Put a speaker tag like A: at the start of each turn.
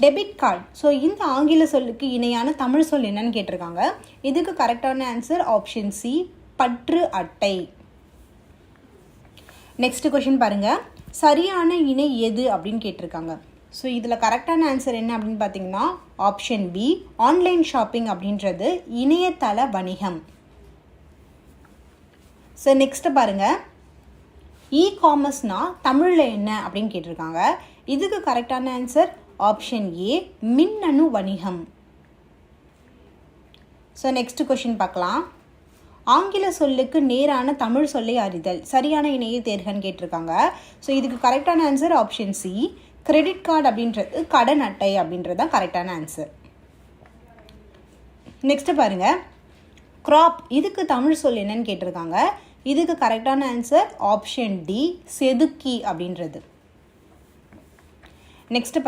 A: Debit card. So இந்த ஆங்கில சொல்லுக்கு இணையான தமிழ் சொல் என்னன்னு கேட்டிருக்காங்க. இதுக்கு கரெக்டான ஆன்சர் ஆப்ஷன் சி, பற்று அட்டை. நெக்ஸ்ட் கொஷின் பாருங்கள், சரியான இணை எது அப்படின்னு கேட்டிருக்காங்க. ஸோ இதில் கரெக்டான ஆன்சர் என்ன அப்படின்னு பார்த்தீங்கன்னா ஆப்ஷன் பி, ஆன்லைன் ஷாப்பிங் அப்படின்றது இணையதள வணிகம். ஸோ நெக்ஸ்ட் பாருங்கள், இ-காமர்ஸ்னால் தமிழில் என்ன அப்படின்னு கேட்டிருக்காங்க. இதுக்கு கரெக்டான ஆன்சர் ஆப்ஷன் ஏ, மின்னணு வணிகம். ஸோ நெக்ஸ்ட் கொஷின் பார்க்கலாம். ஆங்கில சொல்லுக்கு நேரான தமிழ் சொல்லை அறிதல், சரியான இணையை தேர்கன்னு கேட்டிருக்காங்க. ஸோ இதுக்கு கரெக்டான answer option C, credit card அப்படின்றது கடன் அட்டை அப்படின்றது தான் கரெக்டான ஆன்சர். நெக்ஸ்ட் பாருங்கள், கிராப் இதுக்கு தமிழ் சொல் என்னன்னு கேட்டிருக்காங்க. இதுக்கு கரெக்டான ஆன்சர் ஆப்ஷன் டி, செதுக்கி அப்படின்றது. நெக்ஸ்ட் பாருங்கள்,